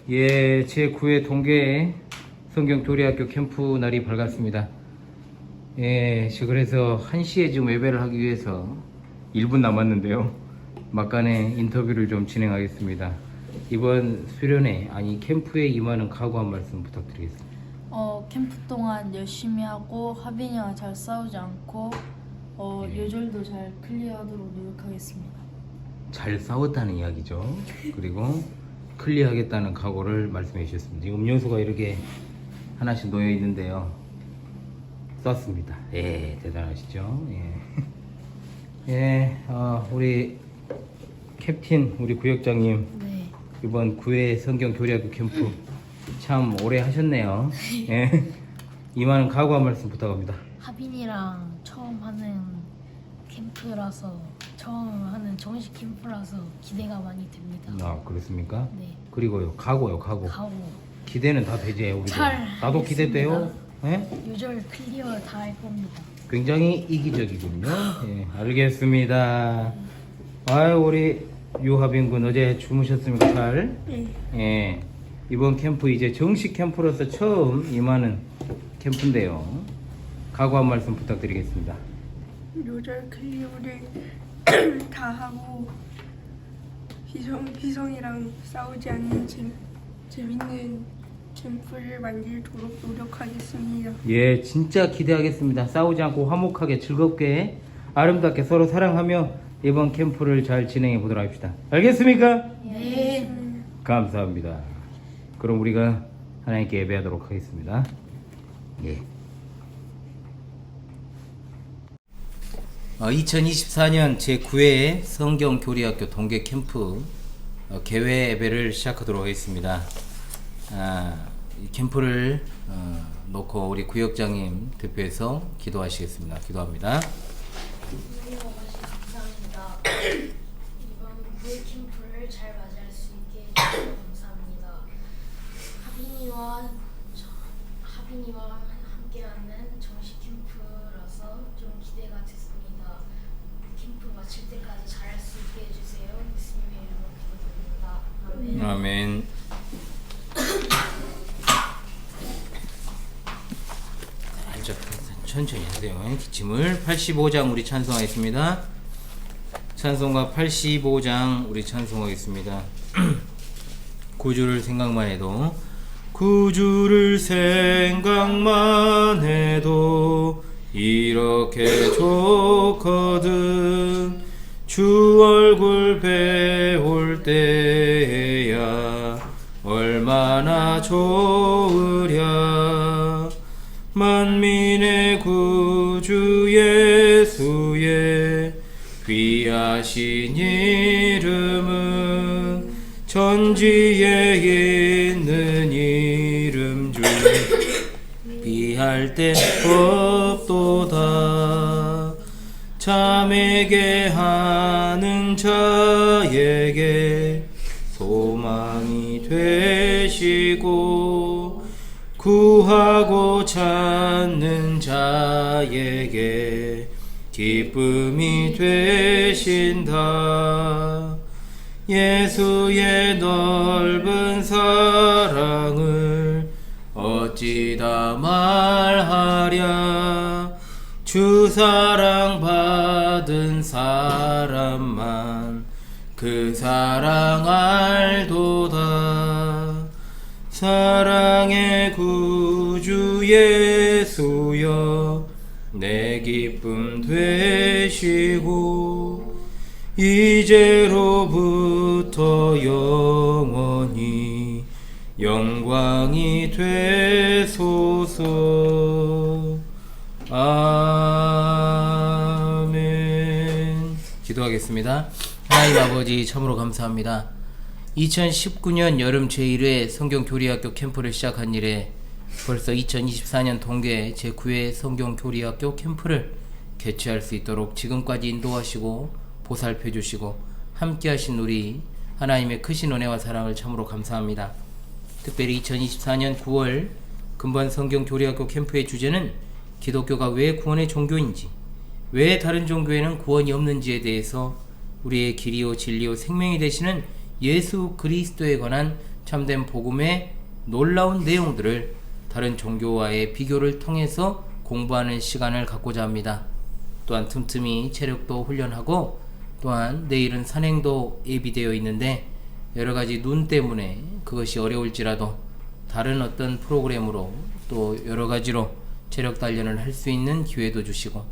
예, 제9회 동계 성경교리학교 캠프 날이 밝았습니다. 예, 그래서 1시에 지금 예배를 하기 위해서 1분 남았는데요. 막간에 인터뷰를 좀 진행하겠습니다. 이번 수련회, 캠프에 임하는 각오 한 말씀 부탁드리겠습니다. 캠프 동안 열심히 하고 하빈이와 잘 싸우지 않고 요절도 잘 클리어하도록 노력하겠습니다. 잘 싸웠다는 이야기죠. 그리고 클리어하겠다는 각오를 말씀해 주셨습니다. 지금 음료수가 이렇게 하나씩 놓여 있는데요. 썼습니다. 예, 대단하시죠. 예. 예, 우리 캡틴, 우리 구역장님, 네. 이번 9회 성경교리학교 캠프 참 오래 하셨네요. 예. 이만한 각오 한 말씀 부탁합니다. 하빈이랑 처음 하는 캠프라서 처음 하는 정식 캠프라서 기대가 많이 됩니다. 아, 그렇습니까? 네. 그리고요, 각오. 가고 기대는 다 되지, 우리. 잘 나도 기대돼요. 예? 요절 클리어 다 할 겁니다. 굉장히 이기적이군요. 예, 알겠습니다. 아유, 우리 유하빈 군 어제 주무셨습니까? 잘? 네. 예. 이번 캠프 이제 정식 캠프로서 처음 임하는 캠프인데요. 각오 한 말씀 부탁드리겠습니다. 요절 클리어를 다 하고 희성이랑 싸우지 않는 재밌는 캠프를 만들도록 노력하겠습니다. 예, 진짜 기대하겠습니다. 싸우지 않고 화목하게 즐겁게 아름답게 서로 사랑하며 이번 캠프를 잘 진행해 보도록 합시다. 알겠습니까? 네. 감사합니다. 그럼 우리가 하나님께 예배하도록 하겠습니다. 예. 2024년 제9회 성경교리학교 동계 캠프 개회 예배를 시작하도록 하겠습니다. 이 캠프를 놓고 우리 구역장님 대표해서 기도하시겠습니다. 기도합니다. 하나님 아버지 감사합니다. 이번 교회 캠프를 잘 맞이할 수 있게 해주셔서 감사합니다. 하빈이와 함께하는 정식 캠프라서 좀 기대가 됐습니다. 캠프 마칠 때까지 잘할 수 있게 해주세요. 예수님의 이름으로 기도드립니다. 아멘. 아멘. 천천히 하세요. 기침을 85장 우리 찬송하겠습니다. 찬송가 85장 우리 찬송하겠습니다. 구주를 생각만 해도 구주를 생각만 해도 이렇게 좋거든. 주 얼굴 배울 때야 얼마나 좋으랴. 만민의 구주 예수의 귀하신 이름은 전지에 있는 이름 중 비할 데 없도다. 참에게 하는 자에게 소망이 되시고 구하고 찾는 자에게 기쁨이 되신다. 예수의 넓은 사랑을 어찌다 말하랴. 주 사랑 받은 사람만 그 사랑 알도다. 사랑의 구주 예수여 내 기쁨 되시고 이제로부터 영원히 영광이 되소서. 아멘. 기도하겠습니다. 하나님 아버지 참으로 감사합니다. 2019년 여름 제1회 성경교리학교 캠프를 시작한 이래 벌써 2024년 동계 제9회 성경교리학교 캠프를 개최할 수 있도록 지금까지 인도하시고 보살펴 주시고 함께 하신 우리 하나님의 크신 은혜와 사랑을 참으로 감사합니다. 특별히 2024년 9월 근본 성경교리학교 캠프의 주제는 기독교가 왜 구원의 종교인지, 왜 다른 종교에는 구원이 없는지에 대해서 우리의 길이요 진리요 생명이 되시는 예수 그리스도에 관한 참된 복음의 놀라운 내용들을 다른 종교와의 비교를 통해서 공부하는 시간을 갖고자 합니다. 또한 틈틈이 체력도 훈련하고 또한 내일은 산행도 예비되어 있는데 여러가지 눈 때문에 그것이 어려울지라도 다른 어떤 프로그램으로 또 여러가지로 체력 단련을 할 수 있는 기회도 주시고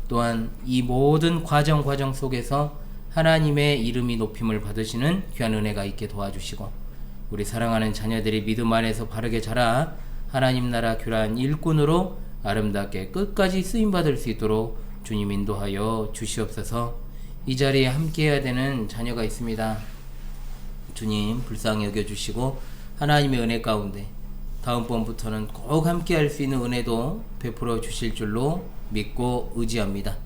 또한 이 모든 과정 속에서 하나님의 이름이 높임을 받으시는 귀한 은혜가 있게 도와주시고 우리 사랑하는 자녀들이 믿음 안에서 바르게 자라 하나님 나라 교란 일꾼으로 아름답게 끝까지 쓰임받을 수 있도록 주님 인도하여 주시옵소서. 이 자리에 함께해야 되는 자녀가 있습니다. 주님 불쌍히 여겨주시고 하나님의 은혜 가운데 다음번부터는 꼭 함께할 수 있는 은혜도 베풀어 주실 줄로 믿고 의지합니다.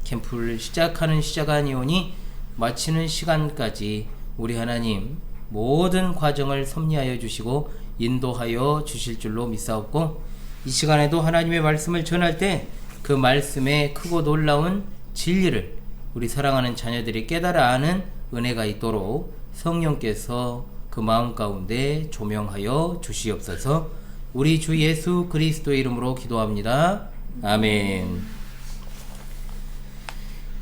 캠프를 시작하는 시작 아니오니 마치는 시간까지 우리 하나님 모든 과정을 섭리하여 주시고 인도하여 주실 줄로 믿사옵고 이 시간에도 하나님의 말씀을 전할 때 그 말씀의 크고 놀라운 진리를 우리 사랑하는 자녀들이 깨달아 아는 은혜가 있도록 성령께서 그 마음 가운데 조명하여 주시옵소서. 우리 주 예수 그리스도의 이름으로 기도합니다. 아멘.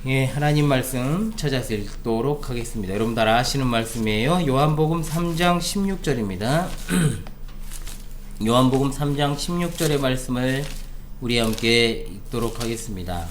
예, 하나님 말씀 찾아서 읽도록 하겠습니다. 여러분 다 아시는 말씀이에요. 요한복음 3장 16절입니다. 요한복음 3장 16절의 말씀을 우리 함께 읽도록 하겠습니다.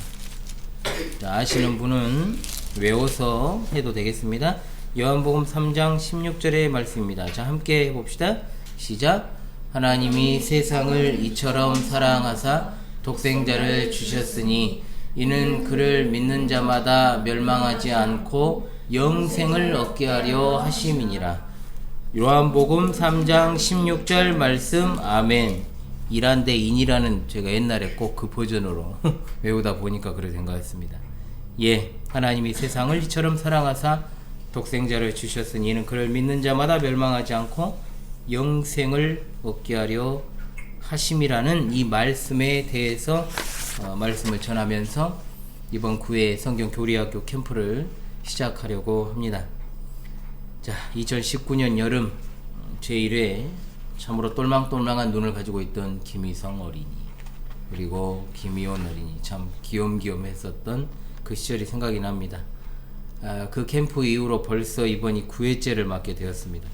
자, 아시는 분은 외워서 해도 되겠습니다. 요한복음 3장 16절의 말씀입니다. 자, 함께 해봅시다. 시작. 하나님이 세상을 이처럼 사랑하사 독생자를 주셨으니 이는 그를 믿는 자마다 멸망하지 않고 영생을 얻게 하려 하심이니라. 요한복음 3장 16절 말씀. 아멘. 이란데 인이라는 제가 옛날에 꼭 그 버전으로 외우다 보니까 그렇게 생각했습니다. 예, 하나님이 세상을 이처럼 사랑하사 독생자를 주셨으니 이는 그를 믿는 자마다 멸망하지 않고 영생을 얻게 하려 하심이라는 이 말씀에 대해서 말씀을 전하면서 이번 9회 성경 교리학교 캠프를 시작하려고 합니다. 자, 2019년 여름 제1회 참으로 똘망똘망한 눈을 가지고 있던 김희성 어린이 그리고 김희원 어린이 참 귀염귀염했었던 그 시절이 생각이 납니다. 그 캠프 이후로 벌써 이번이 9회째를 맞게 되었습니다.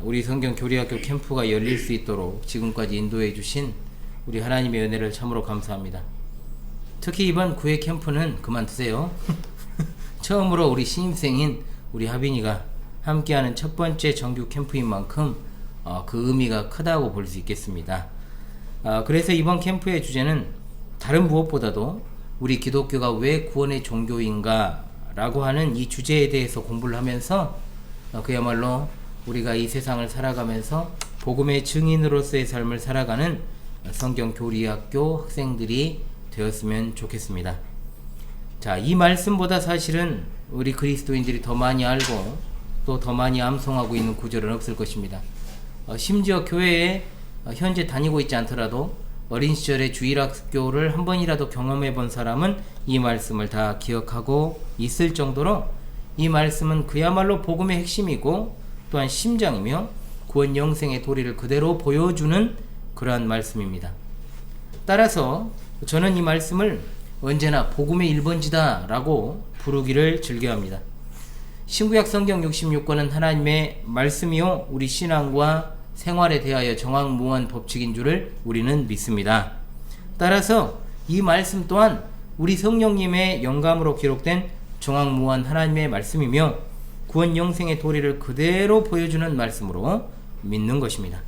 우리 성경 교리학교 캠프가 열릴 수 있도록 지금까지 인도해 주신 우리 하나님의 은혜를 참으로 감사합니다. 특히 이번 9회 캠프는 그만두세요. 처음으로 우리 신입생인 우리 하빈이가 함께하는 첫 번째 정규 캠프인 만큼 그 의미가 크다고 볼 수 있겠습니다. 그래서 이번 캠프의 주제는 다른 무엇보다도 우리 기독교가 왜 구원의 종교인가 라고 하는 이 주제에 대해서 공부를 하면서 그야말로 우리가 이 세상을 살아가면서 복음의 증인으로서의 삶을 살아가는 성경 교리학교 학생들이 되었으면 좋겠습니다. 자, 이 말씀보다 사실은 우리 그리스도인들이 더 많이 알고 또 더 많이 암송하고 있는 구절은 없을 것입니다. 심지어 교회에 현재 다니고 있지 않더라도 어린 시절에 주일학교를 한 번이라도 경험해 본 사람은 이 말씀을 다 기억하고 있을 정도로 이 말씀은 그야말로 복음의 핵심이고 또한 심장이며 구원 영생의 도리를 그대로 보여주는 그러한 말씀입니다. 따라서 저는 이 말씀을 언제나 복음의 1번지다 라고 부르기를 즐겨합니다. 신구약 성경 66권은 하나님의 말씀이요 우리 신앙과 생활에 대하여 정확무한 법칙인 줄을 우리는 믿습니다. 따라서 이 말씀 또한 우리 성령님의 영감으로 기록된 정확무한 하나님의 말씀이며 구원 영생의 도리를 그대로 보여주는 말씀으로 믿는 것입니다.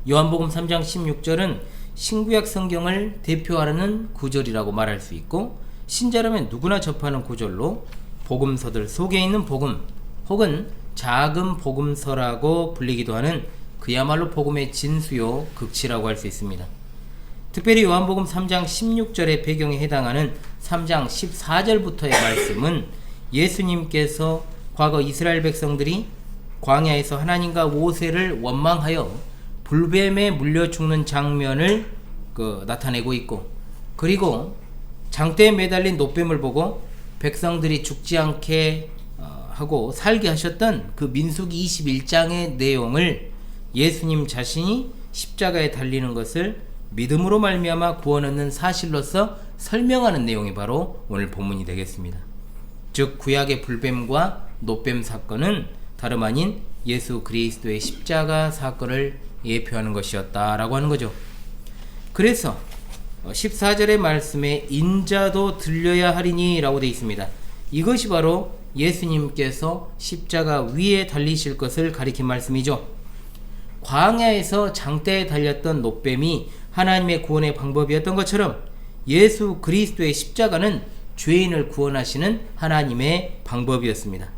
요한복음 3장 16절은 신구약 성경을 대표하는 구절이라고 말할 수 있고 신자라면 누구나 접하는 구절로 복음서들 속에 있는 복음 혹은 작은 복음서라고 불리기도 하는 그야말로 복음의 진수요 극치라고 할 수 있습니다. 특별히 요한복음 3장 16절의 배경에 해당하는 3장 14절부터의 말씀은 예수님께서 과거 이스라엘 백성들이 광야에서 하나님과 모세를 원망하여 불뱀에 물려 죽는 장면을 나타내고 있고 그리고 장대에 매달린 놋뱀을 보고 백성들이 죽지 않게 하고 살게 하셨던 그 민수기 21장의 내용을 예수님 자신이 십자가에 달리는 것을 믿음으로 말미암아 구원 얻는 사실로서 설명하는 내용이 바로 오늘 본문이 되겠습니다. 즉 구약의 불뱀과 노뱀 사건은 다름 아닌 예수 그리스도의 십자가 사건을 예표하는 것이었다라고 하는 거죠. 그래서 14절의 말씀에 인자도 들려야 하리니 라고 되어 있습니다. 이것이 바로 예수님께서 십자가 위에 달리실 것을 가리킨 말씀이죠. 광야에서 장대에 달렸던 노뱀이 하나님의 구원의 방법이었던 것처럼 예수 그리스도의 십자가는 죄인을 구원하시는 하나님의 방법이었습니다.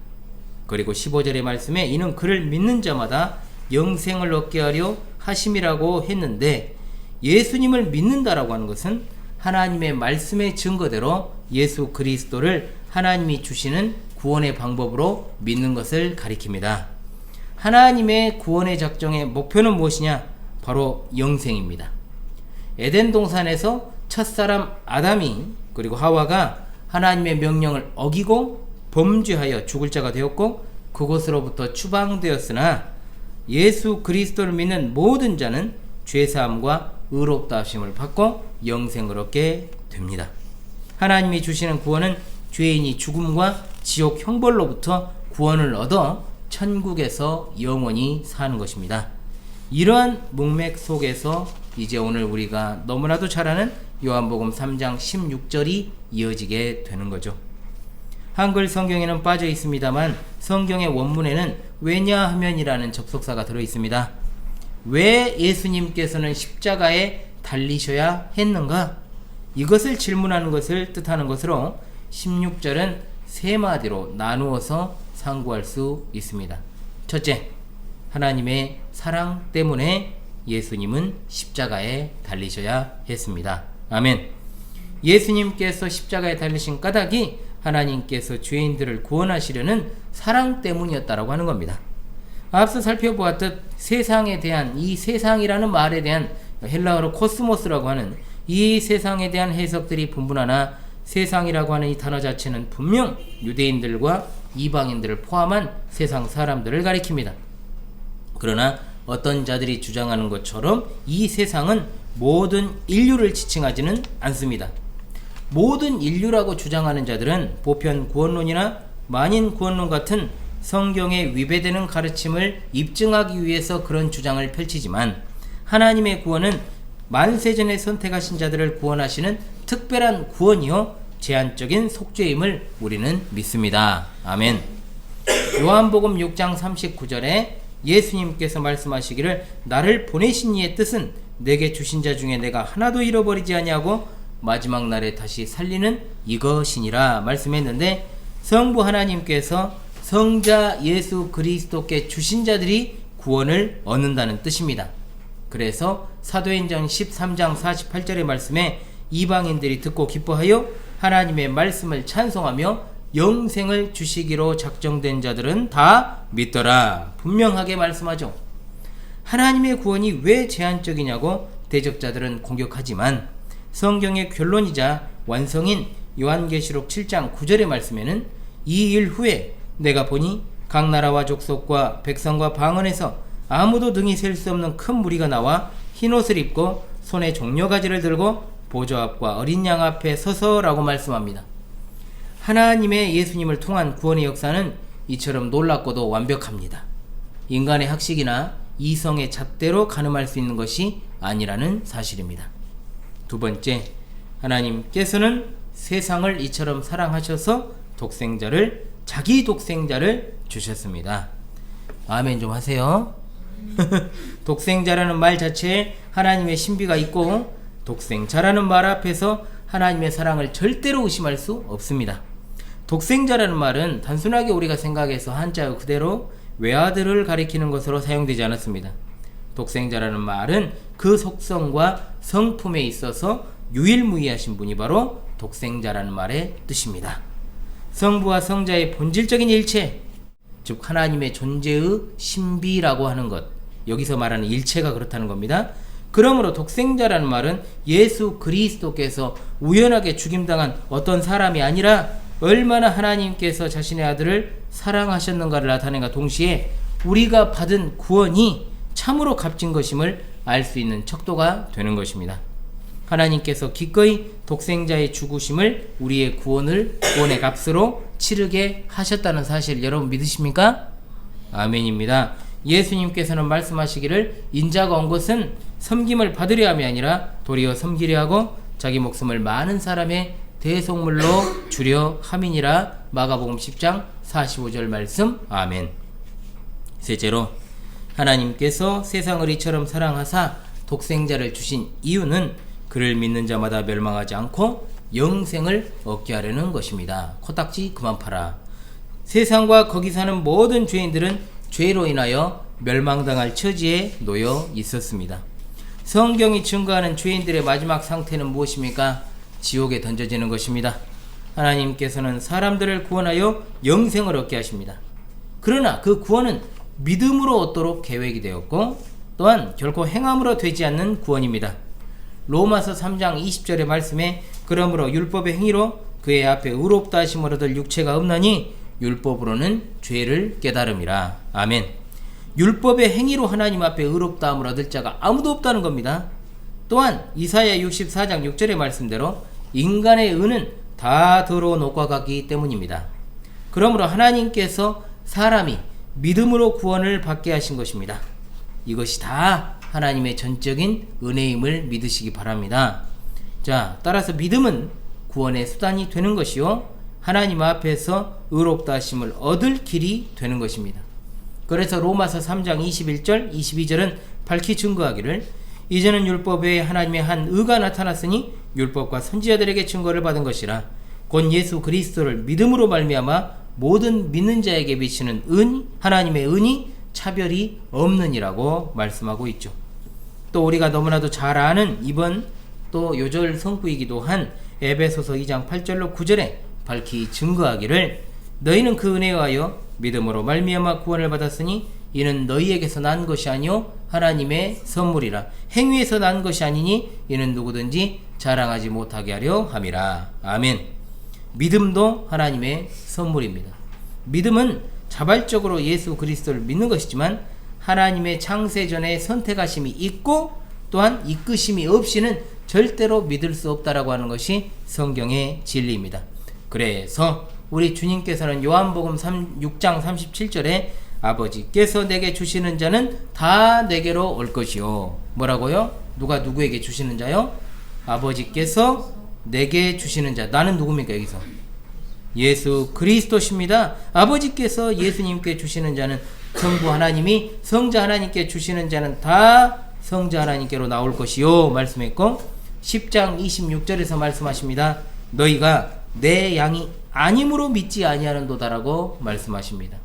그리고 15절의 말씀에 이는 그를 믿는 자마다 영생을 얻게 하려 하심이라고 했는데, 예수님을 믿는다라고 하는 것은 하나님의 말씀의 증거대로 예수 그리스도를 하나님이 주시는 구원의 방법으로 믿는 것을 가리킵니다. 하나님의 구원의 작정의 목표는 무엇이냐? 바로 영생입니다. 에덴 동산에서 첫사람 아담이 그리고 하와가 하나님의 명령을 어기고 범죄하여 죽을 자가 되었고 그곳으로부터 추방되었으나, 예수 그리스도를 믿는 모든 자는 죄사함과 의롭다 하심을 받고 영생을 얻게 됩니다. 하나님이 주시는 구원은 죄인이 죽음과 지옥 형벌로부터 구원을 얻어 천국에서 영원히 사는 것입니다. 이러한 문맥 속에서 이제 오늘 우리가 너무나도 잘 아는 요한복음 3장 16절이 이어지게 되는 거죠. 한글 성경에는 빠져 있습니다만 성경의 원문에는 왜냐하면이라는 접속사가 들어 있습니다. 왜 예수님께서는 십자가에 달리셔야 했는가? 이것을 질문하는 것을 뜻하는 것으로 16절은 세 마디로 나누어서 상고할 수 있습니다. 첫째, 하나님의 사랑 때문에 예수님은 십자가에 달리셔야 했습니다. 아멘. 예수님께서 십자가에 달리신 까닭이 하나님께서 죄인들을 구원하시려는 사랑 때문이었다라고 하는 겁니다. 앞서 살펴보았듯 세상에 대한, 이 세상이라는 말에 대한 헬라어로 코스모스라고 하는 이 세상에 대한 해석들이 분분하나, 세상이라고 하는 이 단어 자체는 분명 유대인들과 이방인들을 포함한 세상 사람들을 가리킵니다. 그러나 어떤 자들이 주장하는 것처럼 이 세상은 모든 인류를 지칭하지는 않습니다. 모든 인류라고 주장하는 자들은 보편 구원론이나 만인 구원론 같은 성경에 위배되는 가르침을 입증하기 위해서 그런 주장을 펼치지만, 하나님의 구원은 만세전에 선택하신 자들을 구원하시는 특별한 구원이요 제한적인 속죄임을 우리는 믿습니다. 아멘. 요한복음 6장 39절에 예수님께서 말씀하시기를 나를 보내신 이의 뜻은 내게 주신 자 중에 내가 하나도 잃어버리지 아니하고 마지막 날에 다시 살리는 이것이니라 말씀했는데, 성부 하나님께서 성자 예수 그리스도께 주신 자들이 구원을 얻는다는 뜻입니다. 그래서 사도행전 13장 48절의 말씀에 이방인들이 듣고 기뻐하여 하나님의 말씀을 찬송하며 영생을 주시기로 작정된 자들은 다 믿더라 분명하게 말씀하죠. 하나님의 구원이 왜 제한적이냐고 대적자들은 공격하지만, 성경의 결론이자 완성인 요한계시록 7장 9절의 말씀에는 이 일 후에 내가 보니 각 나라와 족속과 백성과 방언에서 아무도 등이 셀 수 없는 큰 무리가 나와 흰옷을 입고 손에 종려가지를 들고 보좌 앞과 어린 양 앞에 서서라고 말씀합니다. 하나님의 예수님을 통한 구원의 역사는 이처럼 놀랍고도 완벽합니다. 인간의 학식이나 이성의 잣대로 가늠할 수 있는 것이 아니라는 사실입니다. 두 번째, 하나님께서는 세상을 이처럼 사랑하셔서 자기 독생자를 주셨습니다. 아멘 좀 하세요. 독생자라는 말 자체에 하나님의 신비가 있고, 독생자라는 말 앞에서 하나님의 사랑을 절대로 의심할 수 없습니다. 독생자라는 말은 단순하게 우리가 생각해서 한자어 그대로 외아들을 가리키는 것으로 사용되지 않았습니다. 독생자라는 말은 그 속성과 성품에 있어서 유일무이하신 분이 바로 독생자라는 말의 뜻입니다. 성부와 성자의 본질적인 일체, 즉 하나님의 존재의 신비라고 하는 것, 여기서 말하는 일체가 그렇다는 겁니다. 그러므로 독생자라는 말은 예수 그리스도께서 우연하게 죽임당한 어떤 사람이 아니라 얼마나 하나님께서 자신의 아들을 사랑하셨는가를 나타낸과 동시에 우리가 받은 구원이 참으로 값진 것임을 알 수 있는 척도가 되는 것입니다. 하나님께서 기꺼이 독생자의 죽으심을 우리의 구원의 값으로 치르게 하셨다는 사실 여러분 믿으십니까? 아멘입니다. 예수님께서는 말씀하시기를 인자가 온 것은 섬김을 받으려 함이 아니라 도리어 섬기려 하고 자기 목숨을 많은 사람의 대속물로 주려 함이니라. 마가복음 10장 45절 말씀. 아멘. 셋째로, 하나님께서 세상을 이처럼 사랑하사 독생자를 주신 이유는 그를 믿는 자마다 멸망하지 않고 영생을 얻게 하려는 것입니다. 코딱지 그만 팔아. 세상과 거기 사는 모든 죄인들은 죄로 인하여 멸망당할 처지에 놓여 있었습니다. 성경이 증거하는 죄인들의 마지막 상태는 무엇입니까? 지옥에 던져지는 것입니다. 하나님께서는 사람들을 구원하여 영생을 얻게 하십니다. 그러나 그 구원은 믿음으로 얻도록 계획이 되었고 또한 결코 행함으로 되지 않는 구원입니다. 로마서 3장 20절의 말씀에 그러므로 율법의 행위로 그의 앞에 의롭다 하심을 얻을 육체가 없나니 율법으로는 죄를 깨달음이라. 아멘. 율법의 행위로 하나님 앞에 의롭다함을 얻을 자가 아무도 없다는 겁니다. 또한 이사야 64장 6절의 말씀대로 인간의 의는 다 더러운 옷과 같기 때문입니다. 그러므로 하나님께서 사람이 믿음으로 구원을 받게 하신 것입니다. 이것이 다 하나님의 전적인 은혜임을 믿으시기 바랍니다. 자, 따라서 믿음은 구원의 수단이 되는 것이요 하나님 앞에서 의롭다 하심을 얻을 길이 되는 것입니다. 그래서 로마서 3장 21절 22절은 밝히 증거하기를 이제는 율법 외에 하나님의 한 의가 나타났으니 율법과 선지자들에게 증거를 받은 것이라. 곧 예수 그리스도를 믿음으로 말미암아 모든 믿는 자에게 비치는 하나님의 은이 차별이 없느니라고 말씀하고 있죠. 또 우리가 너무나도 잘 아는 이번 또 요절 성구이기도 한 에베소서 2장 8절로 9절에 밝히 증거하기를 너희는 그 은혜에 하여 믿음으로 말미암아 구원을 받았으니 이는 너희에게서 난 것이 아니요 하나님의 선물이라. 행위에서 난 것이 아니니 이는 누구든지 자랑하지 못하게 하려 함이라. 아멘. 믿음도 하나님의 선물입니다. 믿음은 자발적으로 예수 그리스도를 믿는 것이지만 하나님의 창세전에 선택하심이 있고 또한 이끄심이 없이는 절대로 믿을 수 없다라고 하는 것이 성경의 진리입니다. 그래서 우리 주님께서는 요한복음 6장 37절에 아버지께서 내게 주시는 자는 다 내게로 올 것이요. 뭐라고요? 누가 누구에게 주시는 자요? 아버지께서 내게 주시는 자. 나는 누굽니까 여기서? 예수 그리스도십니다. 아버지께서 예수님께 주시는 자는 성부 하나님이 성자 하나님께 주시는 자는 다 성자 하나님께로 나올 것이요 말씀했고 10장 26절에서 말씀하십니다. 너희가 내 양이 아님으로 믿지 아니하는도다라고 말씀하십니다.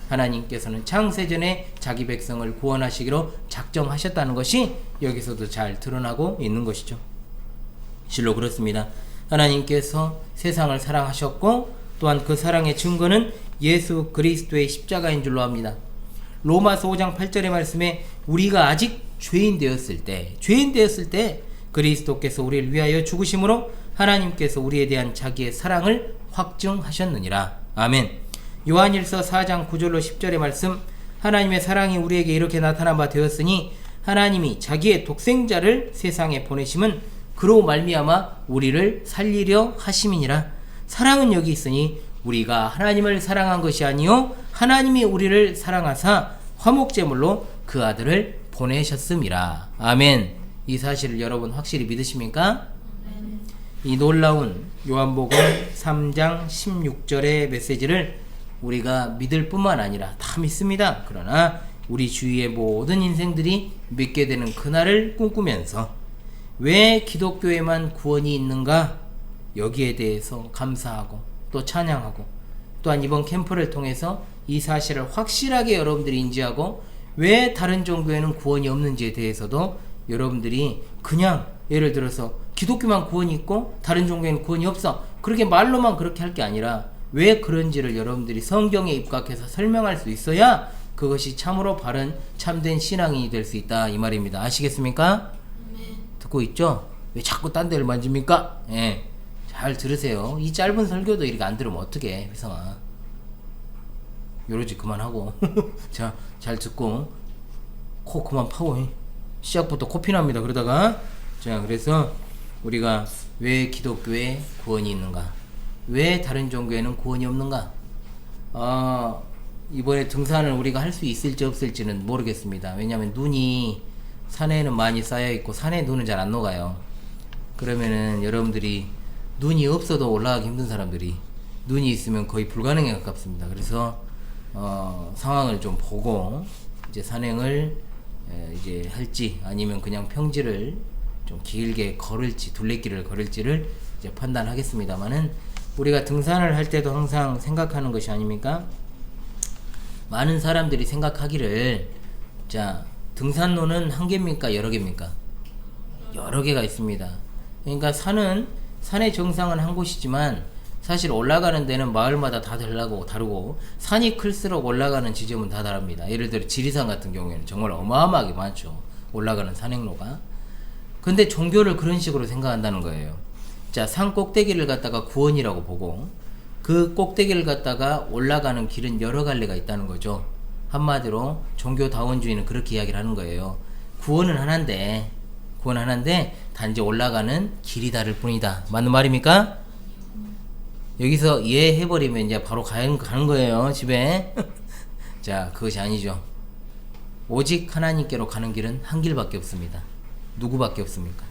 하나님께서는 창세전에 자기 백성을 구원하시기로 작정하셨다는 것이 여기서도 잘 드러나고 있는 것이죠. 실로 그렇습니다. 하나님께서 세상을 사랑하셨고 또한 그 사랑의 증거는 예수 그리스도의 십자가인 줄로 합니다. 로마서 5장 8절의 말씀에 우리가 아직 죄인 되었을 때 그리스도께서 우리를 위하여 죽으심으로 하나님께서 우리에 대한 자기의 사랑을 확증하셨느니라. 아멘. 요한일서 4장 9절로 10절의 말씀 하나님의 사랑이 우리에게 이렇게 나타난 바 되었으니 하나님이 자기의 독생자를 세상에 보내심은 그로 말미암아 우리를 살리려 하심이니라. 사랑은 여기 있으니 우리가 하나님을 사랑한 것이 아니요 하나님이 우리를 사랑하사 화목제물로 그 아들을 보내셨음이라. 아멘. 이 사실을 여러분 확실히 믿으십니까? 이 놀라운 요한복음 3장 16절의 메시지를 우리가 믿을 뿐만 아니라 다 믿습니다. 그러나 우리 주위의 모든 인생들이 믿게 되는 그날을 꿈꾸면서 왜 기독교에만 구원이 있는가? 여기에 대해서 감사하고 또 찬양하고 또한 이번 캠프를 통해서 이 사실을 확실하게 여러분들이 인지하고 왜 다른 종교에는 구원이 없는지에 대해서도 여러분들이 그냥 예를 들어서 기독교만 구원이 있고 다른 종교에는 구원이 없어 그렇게 말로만 그렇게 할 게 아니라 왜 그런지를 여러분들이 성경에 입각해서 설명할 수 있어야 그것이 참으로 바른 참된 신앙인이 될 수 있다 이 말입니다. 아시겠습니까? 듣고 있죠? 왜 자꾸 딴 데를 만집니까? 예. 잘 들으세요. 이 짧은 설교도 이렇게 안 들으면 어떡해, 회성아. 요러지 그만하고. 자, 잘 듣고 코 그만 파고. 시작부터 코피 납니다. 그러다가 자, 그래서 우리가 왜 기독교에 구원이 있는가? 왜 다른 종교에는 구원이 없는가? 이번에 등산을 우리가 할 수 있을지 없을지는 모르겠습니다. 왜냐하면 눈이 산에는 많이 쌓여 있고 산에 눈은 잘 안 녹아요. 그러면은 여러분들이 눈이 없어도 올라가기 힘든 사람들이 눈이 있으면 거의 불가능에 가깝습니다. 그래서 상황을 좀 보고 이제 산행을 이제 할지 아니면 그냥 평지를 좀 길게 걸을지 둘레길을 걸을지를 이제 판단하겠습니다만은, 우리가 등산을 할 때도 항상 생각하는 것이 아닙니까? 많은 사람들이 생각하기를, 자, 등산로는 한 개입니까? 여러 개입니까? 여러 개가 있습니다. 그러니까 산의 정상은 한 곳이지만 사실 올라가는 데는 마을마다 다 다르고 산이 클수록 올라가는 지점은 다 다릅니다. 예를 들어 지리산 같은 경우에는 정말 어마어마하게 많죠. 올라가는 산행로가. 근데 종교를 그런 식으로 생각한다는 거예요. 자, 산 꼭대기를 갖다가 구원이라고 보고 그 꼭대기를 갖다가 올라가는 길은 여러 갈래가 있다는 거죠. 한마디로 종교다원주의는 그렇게 이야기를 하는 거예요. 구원은 하나인데 단지 올라가는 길이 다를 뿐이다. 맞는 말입니까? 여기서 이해해버리면 이제 바로 가는 거예요, 집에. 자, 그것이 아니죠. 오직 하나님께로 가는 길은 한 길밖에 없습니다. 누구밖에 없습니까?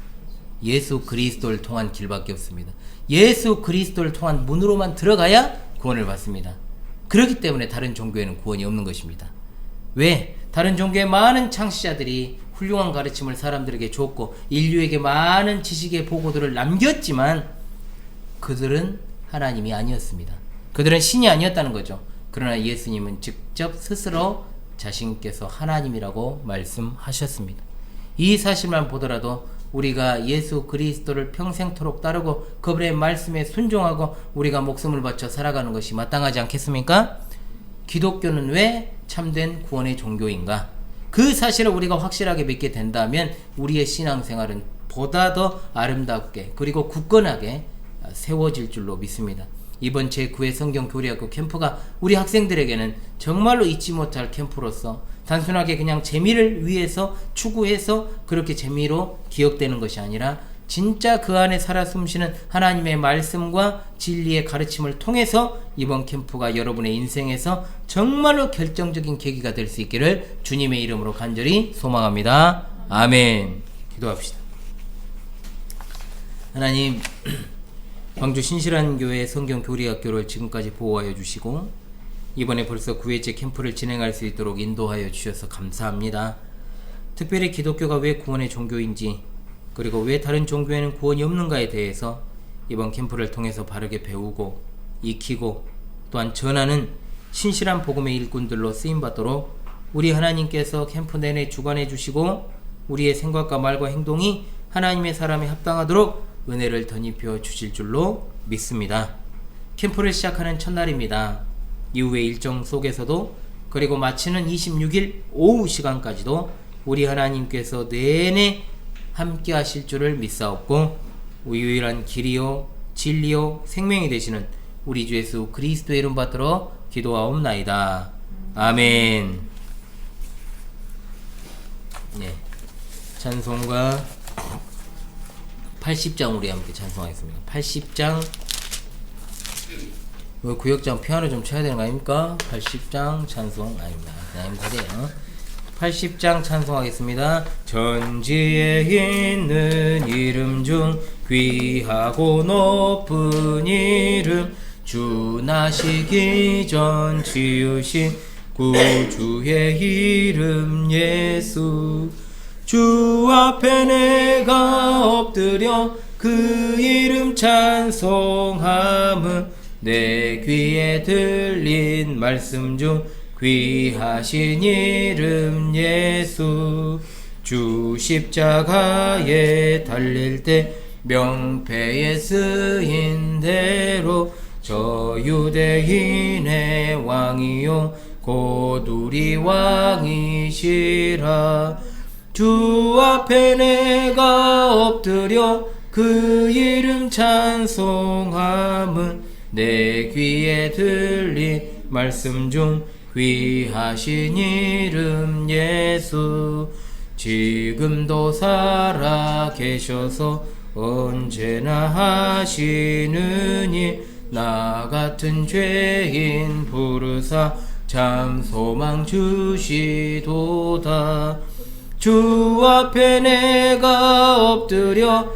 예수 그리스도를 통한 길밖에 없습니다. 예수 그리스도를 통한 문으로만 들어가야 구원을 받습니다. 그렇기 때문에 다른 종교에는 구원이 없는 것입니다. 왜? 다른 종교의 많은 창시자들이 훌륭한 가르침을 사람들에게 줬고 인류에게 많은 지식의 보고들을 남겼지만 그들은 하나님이 아니었습니다. 그들은 신이 아니었다는 거죠. 그러나 예수님은 직접 스스로 자신께서 하나님이라고 말씀하셨습니다. 이 사실만 보더라도 우리가 예수 그리스도를 평생토록 따르고 그분의 말씀에 순종하고 우리가 목숨을 바쳐 살아가는 것이 마땅하지 않겠습니까? 기독교는 왜 참된 구원의 종교인가? 그 사실을 우리가 확실하게 믿게 된다면 우리의 신앙생활은 보다 더 아름답게 그리고 굳건하게 세워질 줄로 믿습니다. 이번 제9회 성경교리학교 캠프가 우리 학생들에게는 정말로 잊지 못할 캠프로서 단순하게 그냥 재미를 위해서 추구해서 그렇게 재미로 기억되는 것이 아니라 진짜 그 안에 살아 숨쉬는 하나님의 말씀과 진리의 가르침을 통해서 이번 캠프가 여러분의 인생에서 정말로 결정적인 계기가 될 수 있기를 주님의 이름으로 간절히 소망합니다. 아멘. 기도합시다. 하나님, 광주 신실한교회 성경교리학교를 지금까지 보호하여 주시고 이번에 벌써 9회째 캠프를 진행할 수 있도록 인도하여 주셔서 감사합니다. 특별히 기독교가 왜 구원의 종교인지 그리고 왜 다른 종교에는 구원이 없는가에 대해서 이번 캠프를 통해서 바르게 배우고 익히고 또한 전하는 신실한 복음의 일꾼들로 쓰임받도록 우리 하나님께서 캠프 내내 주관해 주시고 우리의 생각과 말과 행동이 하나님의 사람에 합당하도록 은혜를 덧입혀 주실 줄로 믿습니다. 캠프를 시작하는 첫날입니다. 이후의 일정 속에서도 그리고 마치는 26일 오후 시간까지도 우리 하나님께서 내내 함께 하실 줄을 믿사옵고 유일한 길이요 진리요 생명이 되시는 우리 주 예수 그리스도의 이름 받들어 기도하옵나이다. 아멘. 네, 찬송가 80장 우리 함께 찬송하겠습니다. 80장 구역장 피아노 좀 쳐야 되는 거 아닙니까? 80장 찬송 아닙니다. 그냥 하세요. 80장 찬송하겠습니다. 전지에 있는 이름 중 귀하고 높은 이름 주 나시기 전 지으신 구주의 이름 예수 주 앞에 내가 엎드려 그 이름 찬송함은 내 귀에 들린 말씀 중 귀하신 이름 예수 주 십자가에 달릴 때 명패에 쓰인 대로 저 유대인의 왕이요 곧 우리 왕이시라 주 앞에 내가 엎드려 그 이름 찬송함은 내 귀에 들린 말씀 중 귀하신 이름 예수. 지금도 살아 계셔서 언제나 하시는 일, 나 같은 죄인 부르사 참 소망 주시도다. 주 앞에 내가 엎드려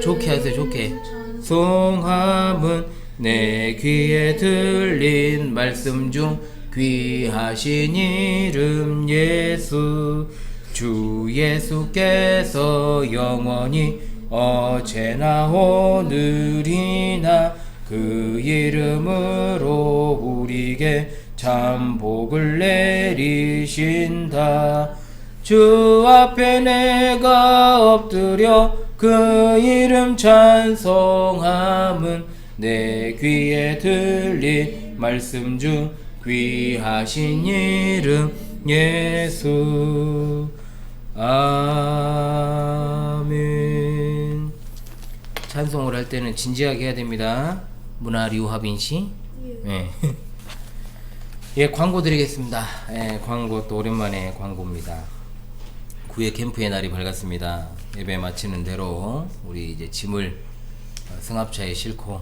좋게 하세요. 좋게. 송함은 내 귀에 들린 말씀 중 귀하신 이름 예수. 주 예수께서 영원히 어제나 오늘이나 그 이름으로 우리에게 참 복을 내리신다. 주 앞에 내가 엎드려 그 이름 찬송함은 내 귀에 들린 말씀 중 귀하신 이름 예수. 아멘. 찬송을 할 때는 진지하게 해야 됩니다. 문화 류하빈 씨. 예. 예, 광고 드리겠습니다. 예, 광고 또 오랜만에 광고입니다. 9회 캠프의 날이 밝았습니다. 예배 마치는 대로 우리 이제 짐을 승합차에 싣고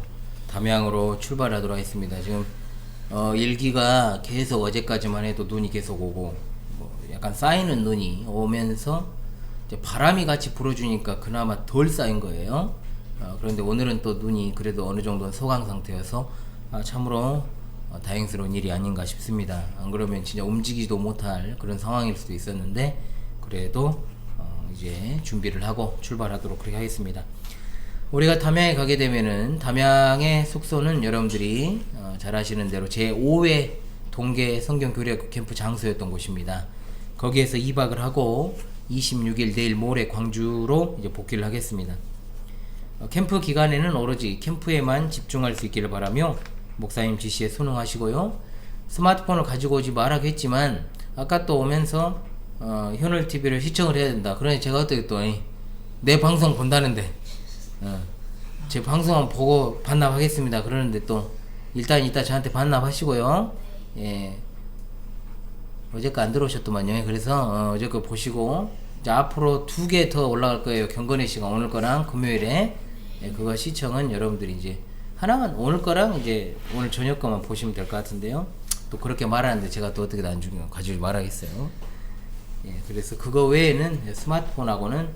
담양으로 출발하도록 하겠습니다. 지금 일기가 계속 어제까지만 해도 눈이 계속 오고 약간 쌓이는 눈이 오면서 이제 바람이 같이 불어주니까 그나마 덜 쌓인 거예요. 그런데 오늘은 또 눈이 그래도 어느 정도 소강 상태여서 참으로 다행스러운 일이 아닌가 싶습니다. 안 그러면 진짜 움직이지도 못할 그런 상황일 수도 있었는데 그래도 이제 준비를 하고 출발하도록 그렇게 하겠습니다. 우리가 담양에 가게 되면은 담양의 숙소는 여러분들이 잘 아시는 대로 제5회 동계 성경교리학교 캠프 장소였던 곳입니다. 거기에서 2박을 하고 26일 내일 모레 광주로 이제 복귀를 하겠습니다. 캠프 기간에는 오로지 캠프에만 집중할 수 있기를 바라며 목사님 지시에 순응하시고요. 스마트폰을 가지고 오지 말라고 했지만 아까 또 오면서 현을 TV를 시청을 해야 된다. 그러니 제가 어떻게 또 내 방송 본다는데 제 방송은 보고 반납하겠습니다. 그러는데 또 일단 이따 저한테 반납하시고요. 예. 어제까 안 들어오셨더만요. 그래서 어제 거 보시고 이제 앞으로 2개 더 올라갈 거예요. 경건의 시간 오늘 거랑 금요일에. 예, 그거 시청은 여러분들이 이제 하나만 오늘 거랑 이제 오늘 저녁 거만 보시면 될 것 같은데요. 또 그렇게 말하는데 제가 또 어떻게 나중에 가지고 말하겠어요. 예, 그래서 그거 외에는 스마트폰하고는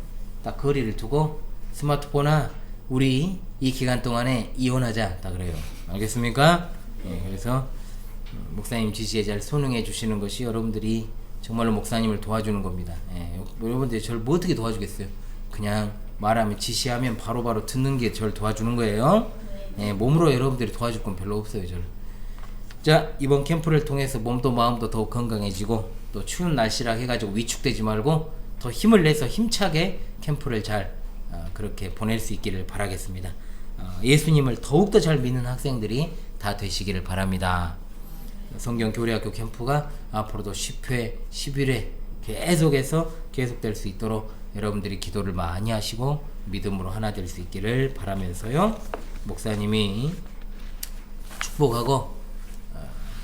딱 거리를 두고 스마트폰아 우리 이 기간 동안에 이혼하자 딱 그래요. 알겠습니까? 예, 그래서 목사님 지시에 잘 순응해 주시는 것이 여러분들이 정말로 목사님을 도와주는 겁니다. 예, 여러분들이 저를 뭐 어떻게 도와주겠어요? 그냥 말하면 지시하면 바로바로 듣는 게 저를 도와주는 거예요. 예, 몸으로 여러분들이 도와줄 건 별로 없어요. 저를. 자, 이번 캠프를 통해서 몸도 마음도 더욱 건강해지고 또 추운 날씨라 해가지고 위축되지 말고 더 힘을 내서 힘차게 캠프를 잘 그렇게 보낼 수 있기를 바라겠습니다. 예수님을 더욱더 잘 믿는 학생들이 다 되시기를 바랍니다. 성경교리학교 캠프가 앞으로도 10회, 11회 계속해서 계속될 수 있도록 여러분들이 기도를 많이 하시고 믿음으로 하나 될 수 있기를 바라면서요. 목사님이 축복하고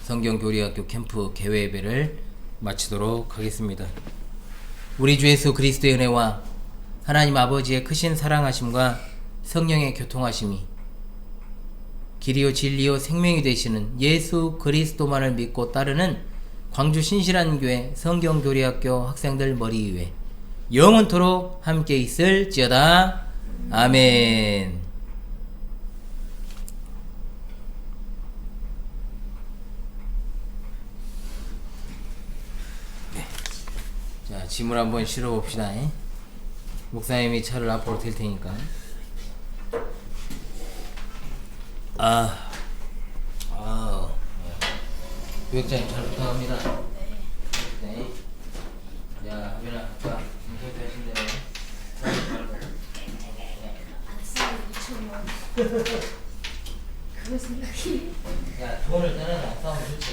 성경교리학교 캠프 개회 예배를 마치도록 하겠습니다. 우리 주 예수 그리스도의 은혜와 하나님 아버지의 크신 사랑하심과 성령의 교통하심이 길이요 진리요 생명이 되시는 예수 그리스도만을 믿고 따르는 광주 신실한 교회 성경교리학교 학생들 머리 위에 영원토록 함께 있을지어다. 아멘. 네. 자, 짐을 한번 실어 봅시다. 목사님이 차를 앞으로 댈 테니까. 교육장님 잘 부탁합니다. 네. 야, 하빈아, 아까 인터뷰 하신 대로 안 쓰면 2,000원. 그거 생각해. 야, 돈을 떠나서 안 싸우면 좋지.